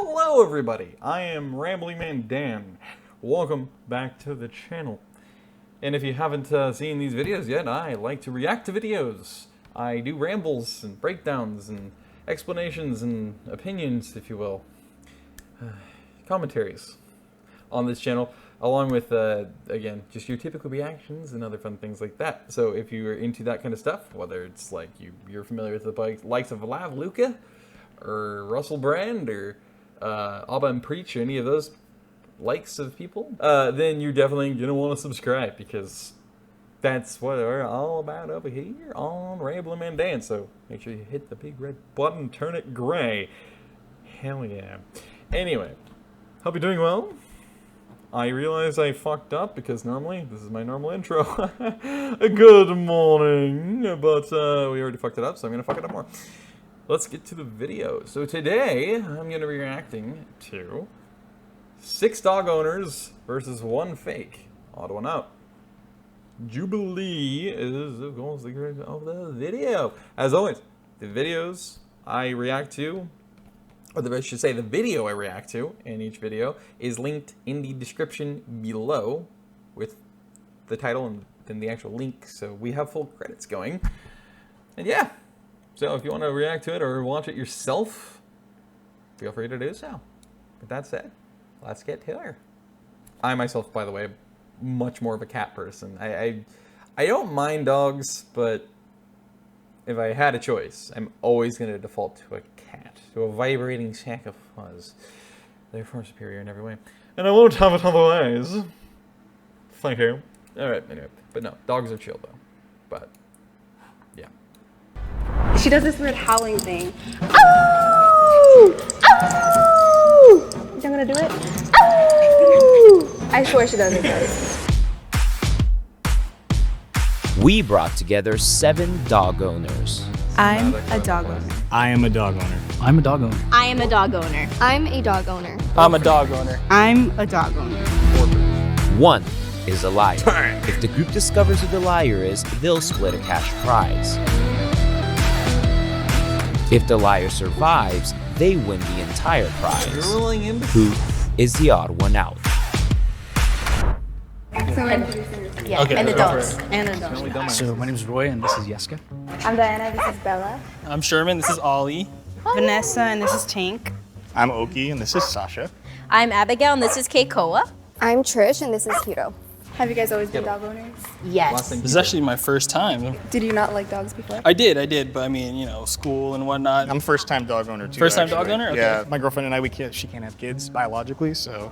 Hello everybody, I am Rambling Man Dan. Welcome back to the channel. And if you haven't seen these videos yet, I like to react to videos. I do rambles and breakdowns and explanations and opinions, if you will. Commentaries on this channel, along with, again, just your typical reactions and other fun things like that. So if you're into that kind of stuff, whether it's like you're familiar with the likes of Lav Luca, or Russell Brand, or Abba and Preach, or any of those likes of people, then you're definitely going to want to subscribe, because that's what we're all about over here on Ramblin' Man Dan. So make sure you hit the big red button, turn it gray. Hell yeah. Anyway, hope you're doing well. I realize I fucked up because normally this is my normal intro. Good morning, but we already fucked it up, so I'm gonna fuck it up more. Let's get to the video. So today I'm gonna be reacting to 6 dog owners versus 1 fake. Odd one out. Jubilee is of course the creator of the video. As always, the videos I react to, or I should say the video I react to in each video, is linked in the description below with the title and then the actual link, so we have full credits going. And yeah, so if you want to react to it or watch it yourself, feel free to do so. With that said, let's get to her. I myself, by the way, much more of a cat person. I don't mind dogs, but if I had a choice, I'm always going to default to a cat, to a vibrating sack of fuzz. Therefore superior in every way. And I won't have it otherwise. Thank you. Alright, anyway. But no, dogs are chill though. But, yeah. She does this weird howling thing. Oh! Oh! You think I'm gonna do it? Oh! I swear she does it, guys. We brought together 7 dog owners. I'm a dog owner. I am a dog owner. I'm a dog owner. I am a dog owner. I'm a dog owner. I'm a dog owner. I'm a dog owner. 1 is a liar. If the group discovers who the liar is, they'll split a cash prize. If the liar survives, they win the entire prize. Who is the odd one out? So we're introducing this. Yeah, Okay, and the go for dogs. it. And a dog. So my name is Roy and this is Yeska. I'm Diana, this is Bella. I'm Sherman, this is Ollie. Vanessa, and this is Tank. I'm Oki and this is Sasha. I'm Abigail, and this is Keikoa. I'm Trish, and this is Hiro. Have you guys always been dog owners? Yes. This is actually my first time. Did you not like dogs before? I did, but I mean, you know, school and whatnot. I'm first time dog owner too. First time dog actually. owner? Okay. Yeah, my girlfriend and I, she can't have kids biologically, so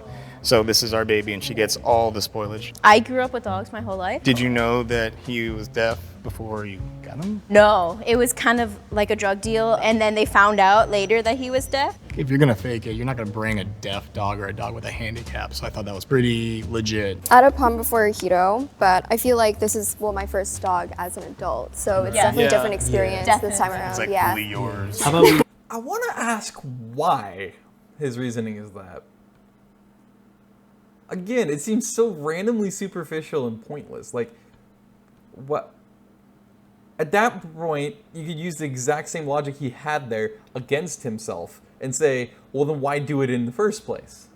this is our baby and she gets all the spoilage. I grew up with dogs my whole life. Did you know that he was deaf before you got him? No, it was kind of like a drug deal, and then they found out later that he was deaf. If you're gonna fake it, you're not gonna bring a deaf dog or a dog with a handicap, so I thought that was pretty legit. I had a pun before Hiro, but I feel like this is, well, my first dog as an adult, so it's definitely a different experience this time around. It's like yeah. fully yours. How about we I want to ask why his reasoning is that. Again, it seems so randomly superficial and pointless. Like, what? At that point, you could use the exact same logic he had there against himself and say, well, then why do it in the first place?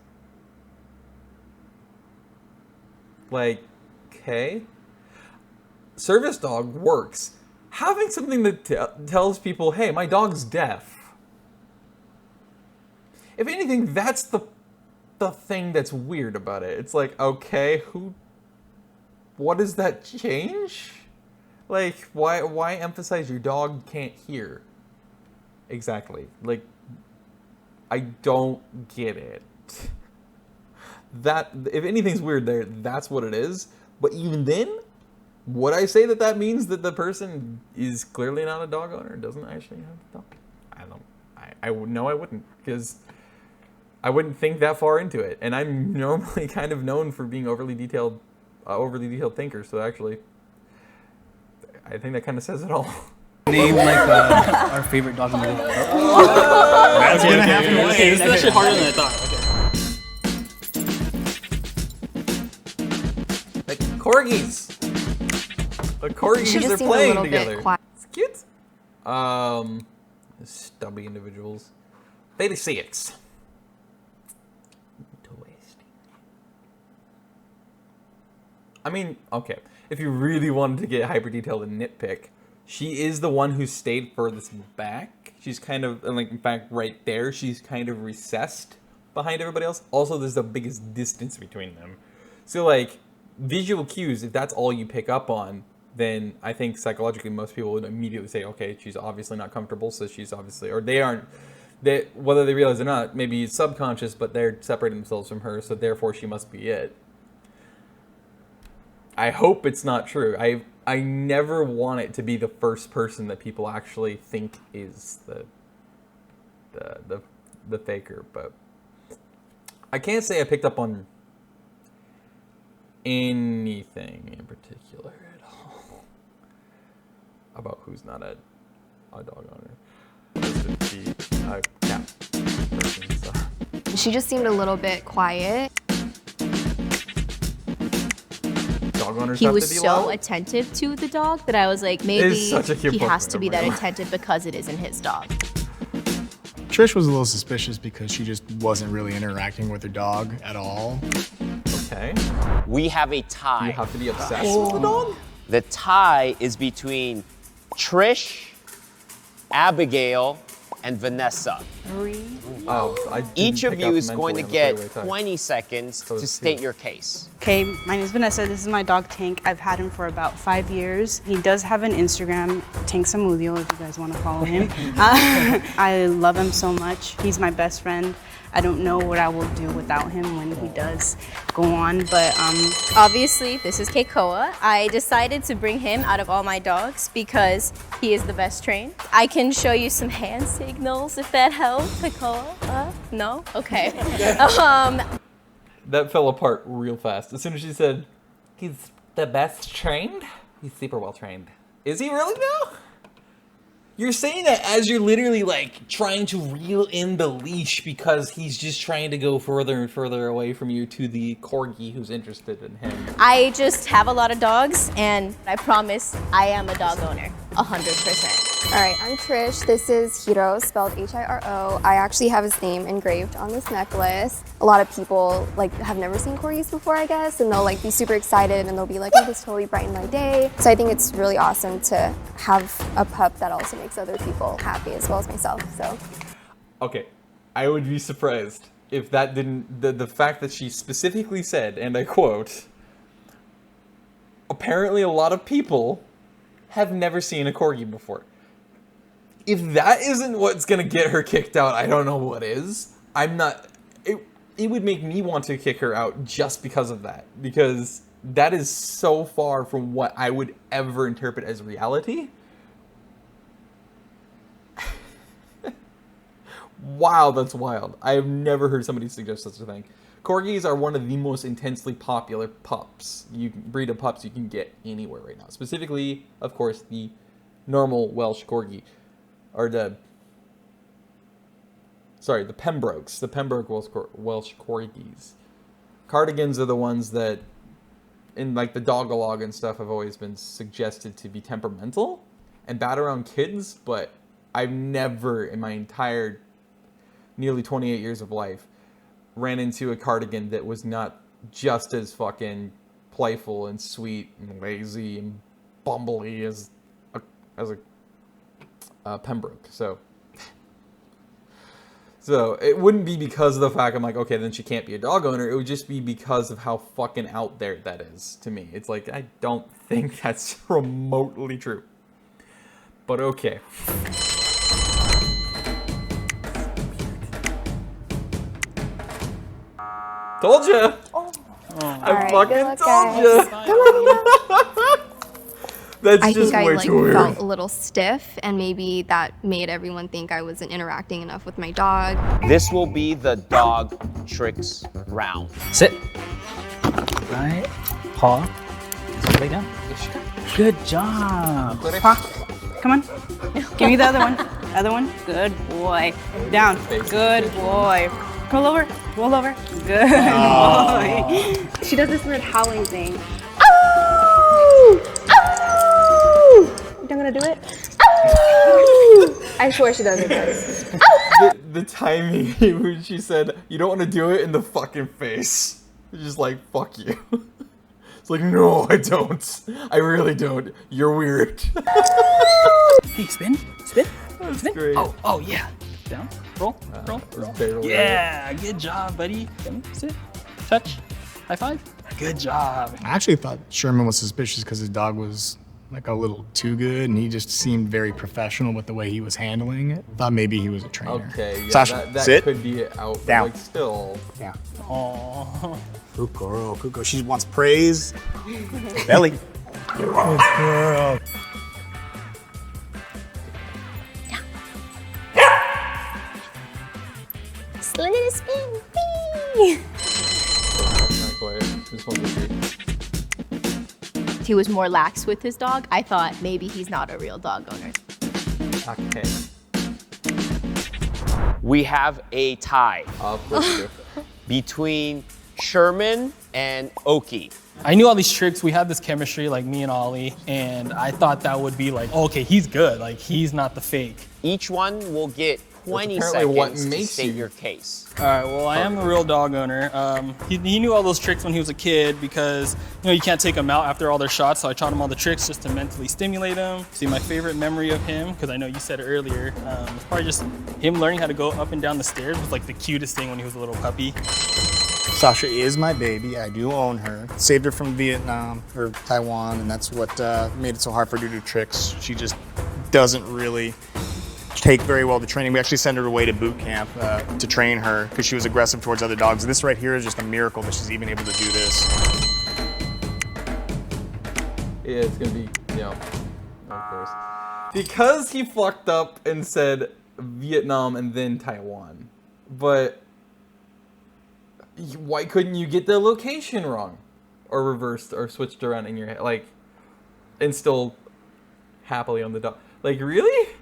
Like, okay. Service dog works. Having something that tells people, hey, my dog's deaf. If anything, that's the thing that's weird about it. It's like, okay, what does that change? Like, why emphasize your dog can't hear? Exactly. Like, I don't get it. That, if anything's weird there, that's what it is. But even then, would I say that means that the person is clearly not a dog owner, doesn't actually have a dog? I wouldn't, because I wouldn't think that far into it. And I'm normally kind of known for being overly detailed thinker, so actually, I think that kind of says it all. name like our favorite dog in the world? That's gonna happen. Okay, this is actually harder than I thought. Okay. Like corgis. The corgis are playing together. It's cute. Stubby individuals. 86. I mean, okay. If you really wanted to get hyper detailed and nitpick, she is the one who stayed furthest back. She's kind of, like, in fact, right there, she's kind of recessed behind everybody else. Also, there's the biggest distance between them. So, like, visual cues, if that's all you pick up on, then I think psychologically most people would immediately say, okay, she's obviously not comfortable, so she's obviously, or they aren't, whether they realize it or not, maybe it's subconscious, but they're separating themselves from her, so therefore she must be it. I hope it's not true. I never want it to be the first person that people actually think is the faker, but I can't say I picked up on anything in particular at all about who's not a dog owner. A cat person, so. She just seemed a little bit quiet. Dog owners He have was to be so loud? attentive to the dog that I was like, maybe such a cute he has Pokemon, to be oh my that God. attentive because it isn't his dog. Trish was a little suspicious because she just wasn't really interacting with her dog at all. Okay. We have a tie. You have to be obsessed with the dog? The tie is between Trish, Abigail, and Vanessa. Oh, I didn't Each of pick you up is going to mentally get on the three-way tie. 20 seconds to it's state two. your case. Okay, my name is Vanessa. This is my dog Tank. I've had him for about 5 years. He does have an Instagram, Tank Samudio, if you guys want to follow him. I love him so much. He's my best friend. I don't know what I will do without him when he does go on, but Obviously, this is Keikoa. I decided to bring him out of all my dogs because he is the best trained. I can show you some hand signals if that helps, Keikoa. No? Okay. That fell apart real fast. As soon as she said, he's the best trained? He's super well trained. Is he really though? You're saying that as you're literally like trying to reel in the leash because he's just trying to go further and further away from you to the corgi who's interested in him. I just have a lot of dogs, and I promise I am a dog owner, 100%. All right, I'm Trish. This is Hiro, spelled Hiro. I actually have his name engraved on this necklace. A lot of people like have never seen corgis before, I guess, and they'll like be super excited and they'll be like, oh, this totally brightened my day. So I think it's really awesome to have a pup that also makes other people happy as well as myself. So Okay, I would be surprised if that didn't, the fact that she specifically said, and I quote, apparently a lot of people have never seen a corgi before. If that isn't what's gonna get her kicked out, I don't know what is. I'm not, it would make me want to kick her out just because of that. Because that is so far from what I would ever interpret as reality. Wow, that's wild. I have never heard somebody suggest such a thing. Corgis are one of the most intensely popular pups, breed of pups you can get anywhere right now. Specifically, of course, the normal Welsh Corgi. Or the Pembrokes. The Pembroke Welsh Corgis. Cardigans are the ones that, in like the Dogalog and stuff, have always been suggested to be temperamental and bad around kids, but I've never in my entire nearly 28 years of life ran into a cardigan that was not just as fucking playful and sweet and lazy and bumbly as a Pembroke. So it wouldn't be because of the fact I'm like, okay, then she can't be a dog owner. It would just be because of how fucking out there that is to me. It's like, I don't think that's remotely true. But okay. Told ya! I fucking told ya! Come on. That's I just think I way like too weird. felt a little stiff, and maybe that made everyone think I wasn't interacting enough with my dog. This will be the dog tricks round. Sit. Right. Paw. Lay down. Good job. paw. Come on. Give me the other one. Other one. Good boy. Down. Good boy. Roll over. Roll over. Good boy. She does this weird howling thing. Oh! Oh! I'm gonna do it. Oh! I swear she does it, guys. The timing when she said, you don't want to do it in the fucking face. It's just like, fuck you. It's like, no, I don't. I really don't. You're weird. Hey, spin, spin, spin. Great. Oh yeah. Down, roll, roll, roll. Barely Yeah, good job, buddy. Come, sit, touch, high five. Good job. I actually thought Sherman was suspicious because his dog was like a little too good, and he just seemed very professional with the way he was handling it. Thought maybe he was a trainer. Okay, yeah, Sasha, that sit. could be out, but Down. like still. Yeah. Oh, Good girl, good girl. She wants praise. Belly. Good girl. Look at his spin. Whee! Not quite. Just want to see. He was more lax with his dog. I thought maybe he's not a real dog owner. Okay. We have a tie Of course you do. between Sherman and Oki. I knew all these tricks. We had this chemistry, like me and Ollie, and I thought that would be like, oh, okay, he's good. Like he's not the fake. Each one will get 20 apparently what seconds to makes state you- your case. All right, well, I am a real dog owner. He knew all those tricks when he was a kid because, you can't take them out after all their shots, so I taught him all the tricks just to mentally stimulate him. See, my favorite memory of him, because I know you said it earlier, was probably just him learning how to go up and down the stairs was like the cutest thing when he was a little puppy. Sasha is my baby. I do own her. Saved her from Vietnam or Taiwan, and that's what made it so hard for her to do tricks. She just doesn't really take very well to training. We actually sent her away to boot camp to train her because she was aggressive towards other dogs. This right here is just a miracle that she's even able to do this. Yeah, it's gonna be, of course. Because he fucked up and said Vietnam and then Taiwan. But why couldn't you get the location wrong? Or reversed or switched around in your head? Like, and still happily on the dog. Like, really?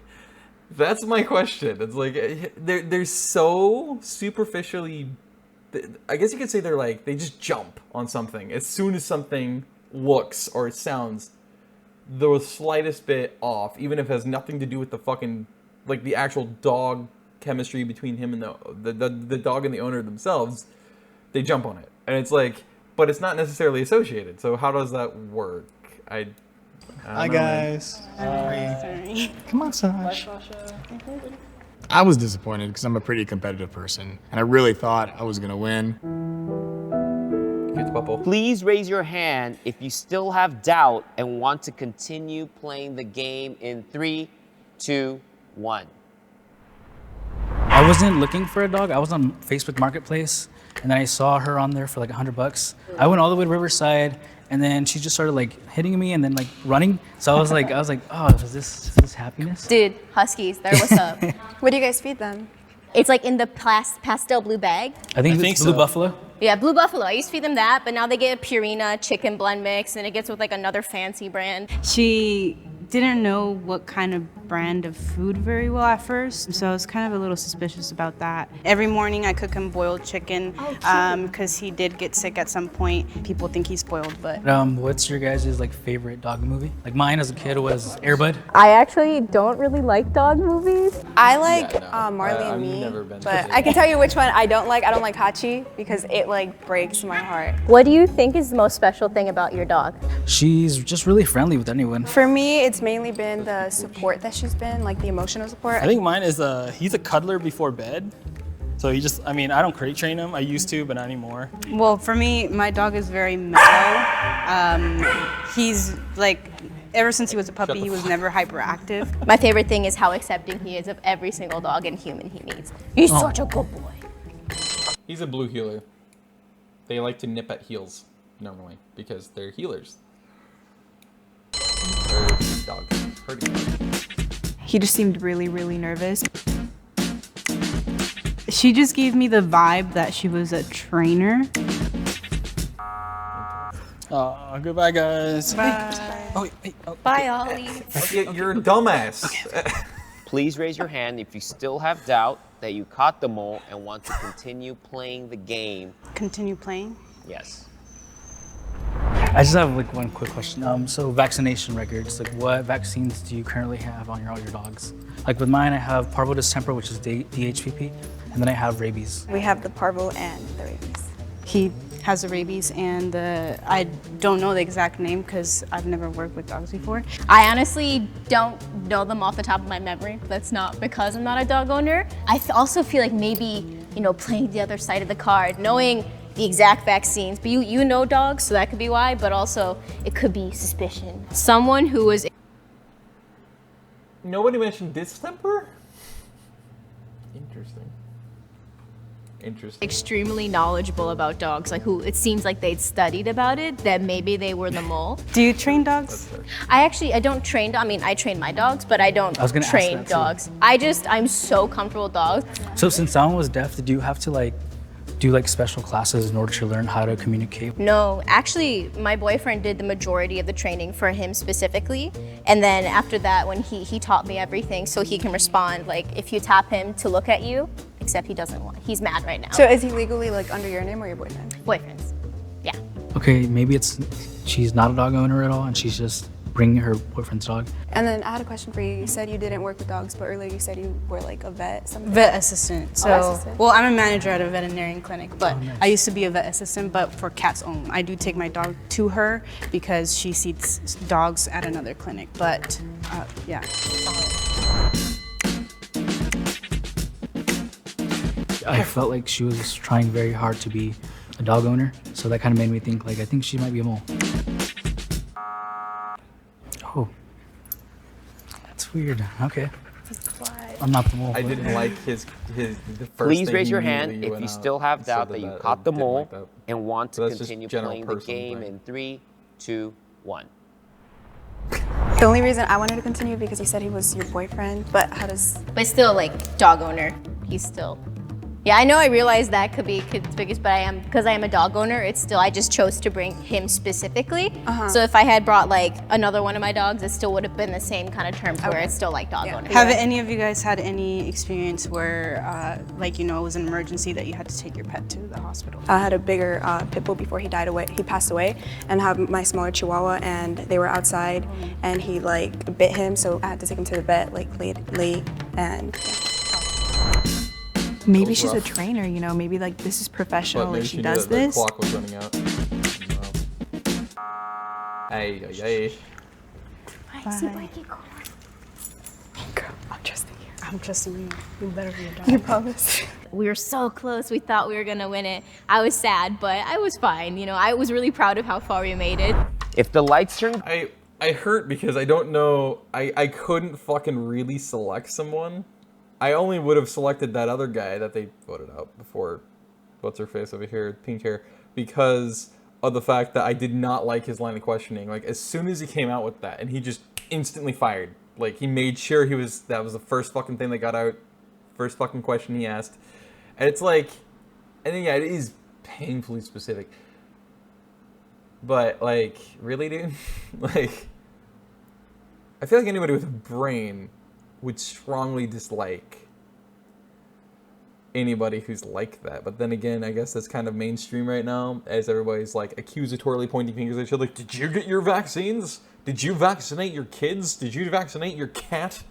That's my question. It's like, they're so superficially, I guess you could say they just jump on something. As soon as something looks or sounds the slightest bit off, even if it has nothing to do with the fucking, like the actual dog chemistry between him and the dog and the owner themselves, they jump on it. And it's like, but it's not necessarily associated. So how does that work? I Hi don't know, guys. Sorry. Come on, Sasha. I was disappointed because I'm a pretty competitive person, and I really thought I was gonna win. Get the bubble. Please raise your hand if you still have doubt and want to continue playing the game in 3, 2, 1. I wasn't looking for a dog. I was on Facebook Marketplace, and then I saw her on there for like $100. I went all the way to Riverside, and then she just started like hitting me and then like running. So I was like, oh, is this happiness? Dude, Huskies, they're what's up. What do you guys feed them? It's like in the pastel blue bag. I think think it's Blue so. Buffalo. Yeah, Blue Buffalo. I used to feed them that, but now they get a Purina chicken blend mix, and it gets with like another fancy brand. She didn't know what kind of brand of food very well at first, so I was kind of a little suspicious about that. Every morning I cook him boiled chicken because he did get sick at some point. People think he's spoiled, but What's your guys' like favorite dog movie? Like mine as a kid was Air Bud. I actually don't really like dog movies. I like Yeah, no. Marley I've and Me, never been but to I can tell you which one I don't like. I don't like Hachi because it like breaks my heart. What do you think is the most special thing about your dog? She's just really friendly with anyone. For me, it's mainly been the support that she's been, like the emotional support. I think mine is he's a cuddler before bed. So he just, I don't crate train him. I used to, but not anymore. well, for me, my dog is very mellow. He's like, ever since he was a puppy, he was never hyperactive. My favorite thing is how accepting he is of every single dog and human he meets. He's such a good boy. He's a blue healer. They like to nip at heels normally because they're healers. Or dogs. Herding dogs. He just seemed really, really nervous. She just gave me the vibe that she was a trainer. Goodbye, guys. Bye. Oh, wait, oh. Bye, Ollie. You're a dumbass. Please raise your hand if you still have doubt that you caught the mole and want to continue playing the game. Continue playing. Yes. I just have like one quick question. So vaccination records, like what vaccines do you currently have on all your dogs? Like with mine, I have parvo distemper, which is DHPP, and then I have rabies. We have the parvo and the rabies. He has the rabies, and I don't know the exact name because I've never worked with dogs before. I honestly don't know them off the top of my memory. That's not because I'm not a dog owner. I also feel like maybe, you know, playing the other side of the card, knowing the exact vaccines, but you know dogs, so that could be why, but also it could be suspicion. Someone who was... Nobody mentioned distemper? Interesting. Interesting. extremely knowledgeable about dogs, like who it seems like they'd studied about it, that maybe they were the mole. Do you train dogs? I don't train, I mean, I train my dogs, but I don't train dogs. I'm so comfortable with dogs. So since someone was deaf, did you have to like do like special classes in order to learn how to communicate? No, actually, my boyfriend did the majority of the training for him specifically. And then after that, when he taught me everything so he can respond, like if you tap him to look at you, except he doesn't want, he's mad right now. So is he legally like under your name or your boyfriend? Boyfriends, yeah. Okay, maybe she's not a dog owner at all and she's just bringing her boyfriend's dog. And then I had a question for you. You said you didn't work with dogs, but earlier you said you were like a vet, something. Vet assistant. So, assistant. well, I'm a manager at a veterinarian clinic, but I used to be a vet assistant, but for cats only. I do take my dog to her because she sees dogs at another clinic, but yeah. I felt like she was trying very hard to be a dog owner, so that kind of made me think like I think she might be a mole. Oh, that's weird. Okay. I'm not the mole. I didn't like the first Please thing raise he your immediately hand if went you out still have and doubt said that you I caught the didn't mole like that. and want So to that's just continue general playing the personal game thing. in 3, 2, 1. The only reason I wanted to continue because you said he was your boyfriend, but how does... But still, like, dog owner, he's still... Yeah, I know I realize that could be biggest, but because I am a dog owner, it's still, I just chose to bring him specifically. So if I had brought like another one of my dogs, it still would have been the same kind of terms where it's still like dog owner. Have any of you guys had any experience where, like, you know, it was an emergency that you had to take your pet to the hospital? I had a bigger pit bull before he passed away, and I have my smaller chihuahua, and they were outside, and he like bit him, so I had to take him to the vet like late, and Maybe she's a trainer, you know, maybe like this is professional, like she does this. The clock was running out. Ay, ay, ay. Girl, I'm trusting you. I'm trusting you. You better be a dog. You promise. We were so close, we thought we were gonna win it. I was sad, but I was fine. You know, I was really proud of how far we made it. If the lights turn... I hurt because I don't know, I couldn't fucking really select someone. I only would have selected that other guy that they voted out before, what's her face over here, pink hair, because of the fact that I did not like his line of questioning. Like, as soon as he came out with that, and he just instantly fired. Like, he made sure that was the first fucking thing that got out, first fucking question he asked. And it's like, and then yeah, it is painfully specific. But, like, really, dude? Like, I feel like anybody with a brain would strongly dislike anybody who's like that. But then again, I guess that's kind of mainstream right now, as everybody's like accusatorily pointing fingers at each other. Like, did you get your vaccines? Did you vaccinate your kids? Did you vaccinate your cat?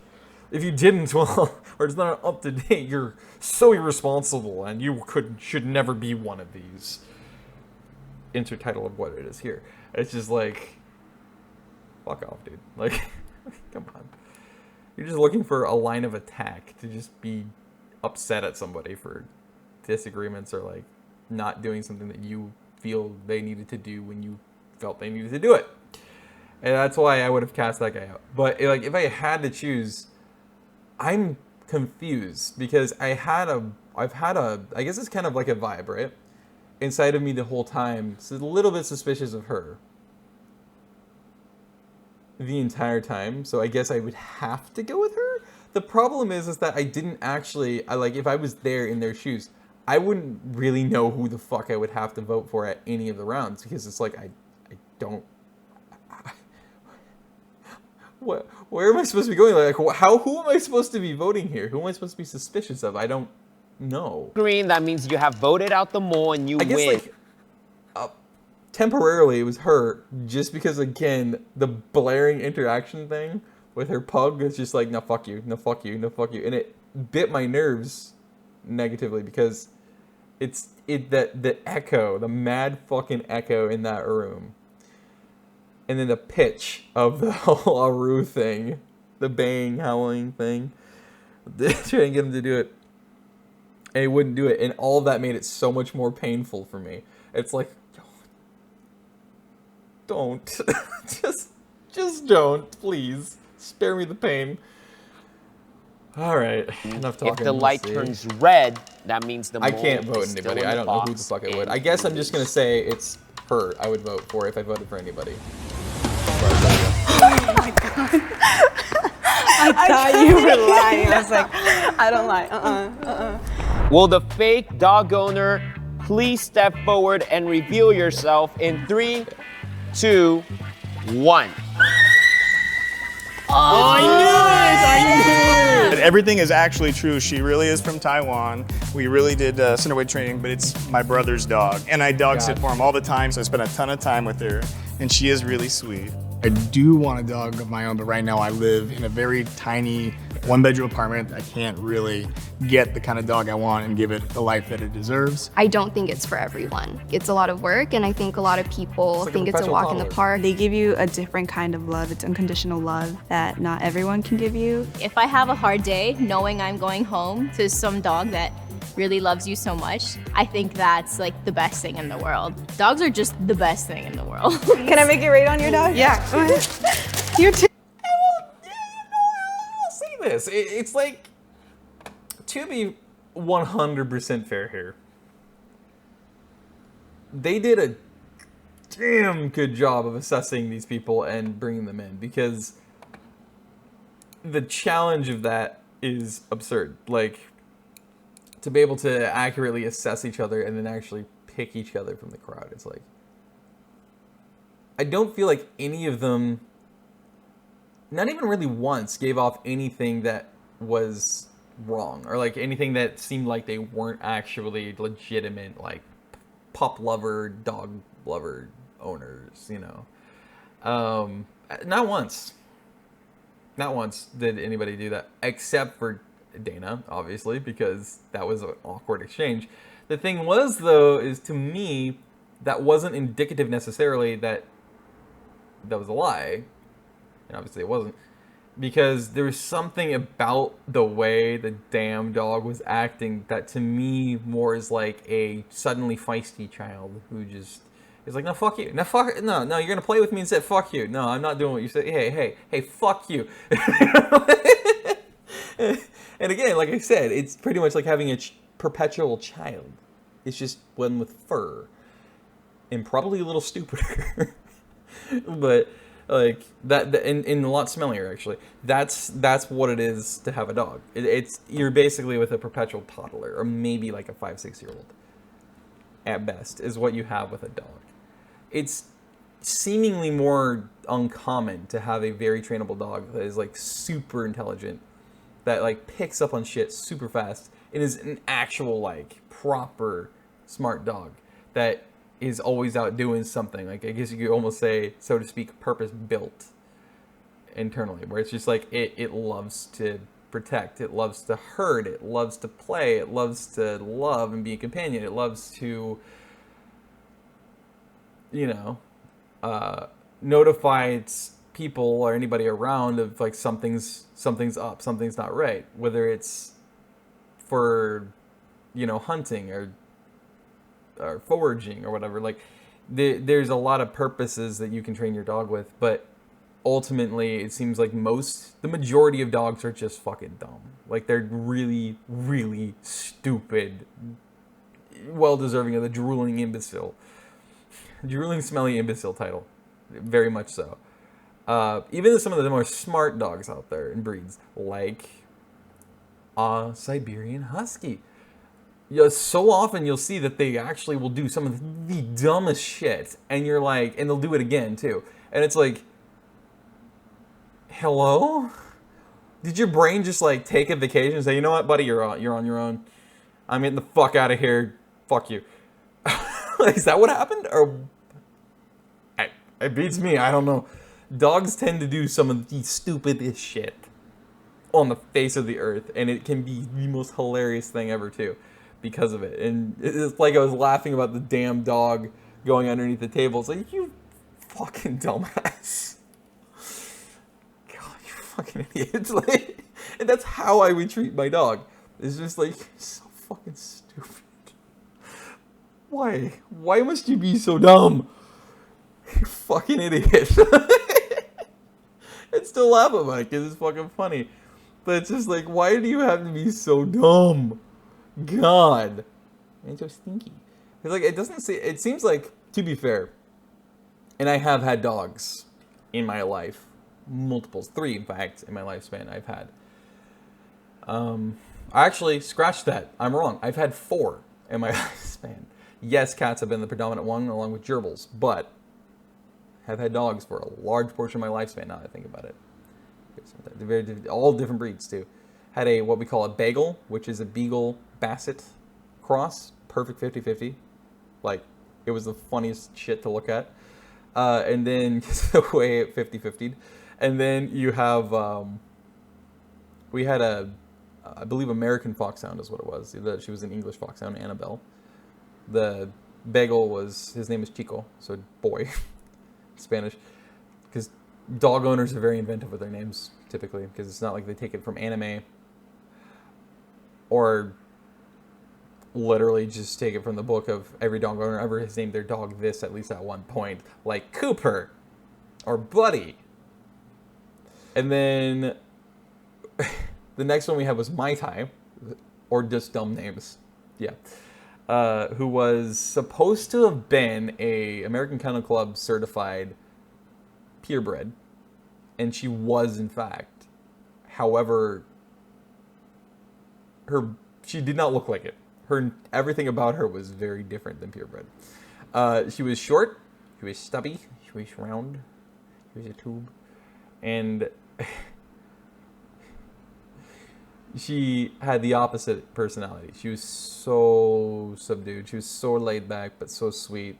If you didn't, well, or it's not up to date, you're so irresponsible and you should never be one of these. Insert title of what it is here. It's just like, fuck off, dude. Like, come on. You're just looking for a line of attack to just be upset at somebody for disagreements or like not doing something that you feel they needed to do when you felt they needed to do it. And that's why I would have cast that guy out. But like if I had to choose, I'm confused because I guess it's kind of like a vibe, right? Inside of me the whole time. So a little bit suspicious of her. The entire time, so I guess I would have to go with her. The problem is that I didn't actually, if I was there in their shoes, I wouldn't really know who the fuck I would have to vote for at any of the rounds because it's like I don't. Where am I supposed to be going? Like, who am I supposed to be voting here? Who am I supposed to be suspicious of? I don't know. Green, that means you have voted out the mole and you win. Like, temporarily it was her, just because again the blaring interaction thing with her pug is just like, no fuck you, no fuck you, no fuck you, and it bit my nerves negatively because the echo, the mad fucking echo in that room. And then the pitch of the whole Aru thing, the baying, howling thing. Trying to get him to do it. And he wouldn't do it. And all of that made it so much more painful for me. It's like, don't. just don't, please. Spare me the pain. All right, enough talking. If the light turns red, that means the mold I can't vote is anybody. still in I don't know who the box fuck I would. and I guess I'm just gonna say it's her. I would vote for if I voted for anybody. Oh my god. I thought you were lying. I was like, I don't lie. Will the fake dog owner please step forward and reveal yourself in 3, 2, 1. Oh, I knew it! Everything is actually true. She really is from Taiwan. We really did centerweight training, but it's my brother's dog. And I dog sit for him all the time, so I spend a ton of time with her. And she is really sweet. I do want a dog of my own, but right now I live in a very tiny one-bedroom apartment. I can't really get the kind of dog I want and give it the life that it deserves. I don't think it's for everyone. It's a lot of work, and I think a lot of people think it's a walk in the park. They give you a different kind of love. It's unconditional love that not everyone can give you. If I have a hard day, knowing I'm going home to some dog that really loves you so much, I think that's like the best thing in the world. Dogs are just the best thing in the world. Can I make it rain on your dog? Yeah. You're too. I'll say this. It's like, to be 100% fair here, they did a damn good job of assessing these people and bringing them in, because the challenge of that is absurd. Like, to be able to accurately assess each other and then actually pick each other from the crowd. It's like, I don't feel like any of them, not even really once, gave off anything that was wrong, or like anything that seemed like they weren't actually legitimate, like pup lover, dog lover owners, you know. Not once did anybody do that, except for Dana, obviously, because that was an awkward exchange. The thing was, though, is to me, that wasn't indicative necessarily that that was a lie. And obviously it wasn't. Because there was something about the way the damn dog was acting that to me more is like a suddenly feisty child who just is like, no, fuck you. No, you're going to play with me and say, fuck you. No, I'm not doing what you say. Hey, fuck you. And again, like I said, it's pretty much like having a perpetual child. It's just one with fur. And probably a little stupider. But like that, and a lot smellier actually. That's what it is to have a dog. You're basically with a perpetual toddler, or maybe like a 5-6-year-old. At best, is what you have with a dog. It's seemingly more uncommon to have a very trainable dog that is like super intelligent, that like picks up on shit super fast, and is an actual like proper smart dog that is always out doing something. Like, I guess you could almost say, so to speak, purpose built internally, where it's just like it loves to protect, it loves to herd, it loves to play, it loves to love and be a companion, it loves to, you know, notify its people or anybody around of like something's up, something's not right, whether it's for, you know, hunting or foraging or whatever. Like there's a lot of purposes that you can train your dog with, but ultimately it seems like the majority of dogs are just fucking dumb. Like, they're really, really stupid, well deserving of the drooling smelly imbecile title, very much so. Even some of the more smart dogs out there in breeds, like Siberian Husky. Yeah, so often you'll see that they actually will do some of the dumbest shit, and you're like, and they'll do it again too. And it's like, hello? Did your brain just like take a vacation and say, you know what, buddy, you're on your own. I'm getting the fuck out of here. Fuck you. Is that what happened? Or it beats me. I don't know. Dogs tend to do some of the stupidest shit on the face of the earth, and it can be the most hilarious thing ever too. because of it. And it's like I was laughing about the damn dog going underneath the table. It's like, you fucking dumbass. God, you fucking idiot. Like, and that's how I would treat my dog. It's just like, so fucking stupid. Why? Why must you be so dumb? You fucking idiot. I'd still laugh about it because it's fucking funny. But it's just like, why do you have to be so dumb? God. And so stinky. It's like, it doesn't say, it seems like, to be fair, and I have had dogs in my life. Multiples. 3, in fact, in my lifespan I've had. I actually scratched that. I'm wrong. I've had 4 in my lifespan. Yes, cats have been the predominant one along with gerbils, but have had dogs for a large portion of my lifespan now that I think about it. All different breeds too. Had a, what we call a bagel, which is a Beagle Basset cross. Perfect 50-50. Like, it was the funniest shit to look at. And then, the way it 50-50'd. And then you have, we had a, I believe American Foxhound is what it was. She was an English Foxhound, Annabelle. The bagel was, his name is Chico, so boy, Spanish. Because dog owners are very inventive with their names, typically, because it's not like they take it from anime or literally just take it from the book of every dog owner ever has named their dog this at least at one point, like Cooper or Buddy. And then the next one we had was Mai Tai, or just dumb names, yeah, who was supposed to have been a American Kennel Club certified purebred, and she was in fact. However, she did not look like it. Everything about her was very different than purebred. She was short, she was stubby, she was round, she was a tube, and she had the opposite personality. She was so subdued. She was so laid back, but so sweet.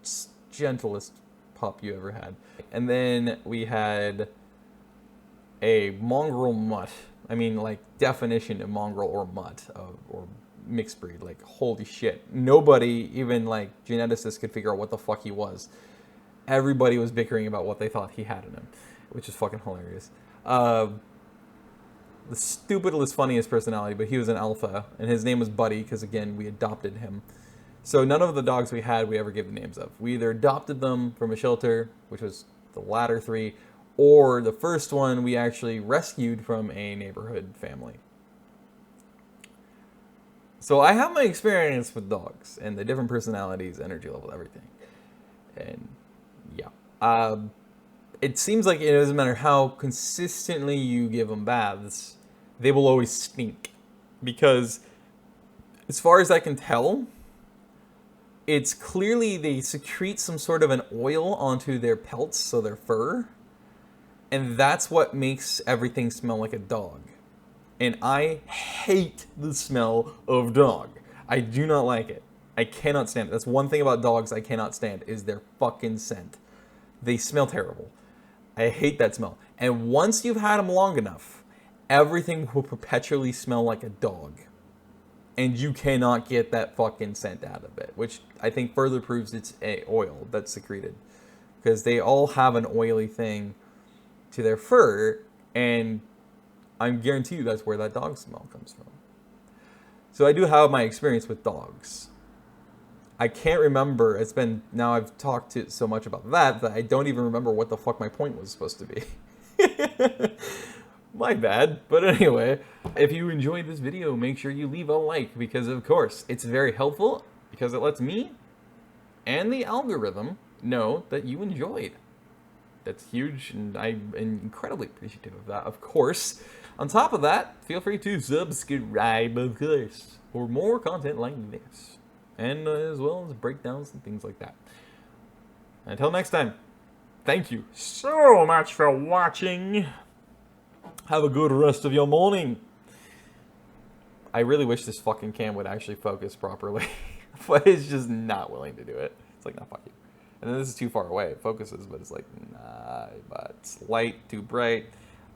Just gentlest pup you ever had. And then we had a mongrel mutt. I mean, like, definition of mongrel or mutt or mixed breed. Like, holy shit. Nobody, even like geneticists, could figure out what the fuck he was. Everybody was bickering about what they thought he had in him, which is fucking hilarious. The stupidest, funniest personality, but he was an alpha, and his name was Buddy, because again, we adopted him. So none of the dogs we had, we ever gave the names of. We either adopted them from a shelter, which was the latter 3, or the first one we actually rescued from a neighborhood family. So I have my experience with dogs, and the different personalities, energy level, everything. And yeah. It seems like it doesn't matter how consistently you give them baths, they will always stink. Because as far as I can tell, it's clearly they secrete some sort of an oil onto their pelts, so their fur. And that's what makes everything smell like a dog. And I hate the smell of dog. I do not like it. I cannot stand it. That's one thing about dogs I cannot stand, is their fucking scent. They smell terrible. I hate that smell. And once you've had them long enough, everything will perpetually smell like a dog. And you cannot get that fucking scent out of it, which I think further proves it's a oil that's secreted. Because they all have an oily thing to their fur, and I guarantee you that's where that dog smell comes from. So I do have my experience with dogs. I can't remember, it's been, now I've talked so much about that I don't even remember what the fuck my point was supposed to be. My bad. But anyway, if you enjoyed this video, make sure you leave a like, because of course, it's very helpful, because it lets me and the algorithm know that you enjoyed. That's huge, and I'm incredibly appreciative of that, of course. On top of that, feel free to subscribe, of course, for more content like this. And as well as breakdowns and things like that. Until next time, thank you so much for watching. Have a good rest of your morning. I really wish this fucking cam would actually focus properly, but it's just not willing to do it. It's like, nah, fuck you. And then this is too far away. It focuses, but it's like, nah, but it's light, too bright.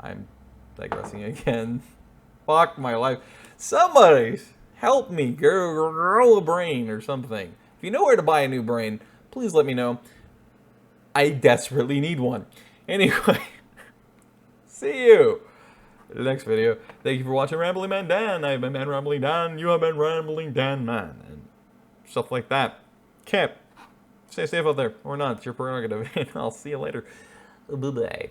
I'm digressing again. Fuck my life. Somebody help me grow a brain or something. If you know where to buy a new brain, please let me know. I desperately need one. Anyway, see you in the next video. Thank you for watching Rambling Man Dan. I've been Man Rambling Dan. You have been Rambling Dan Man. And stuff like that. Okay. Stay safe out there. Or not. It's your prerogative. And I'll see you later. Bye-bye.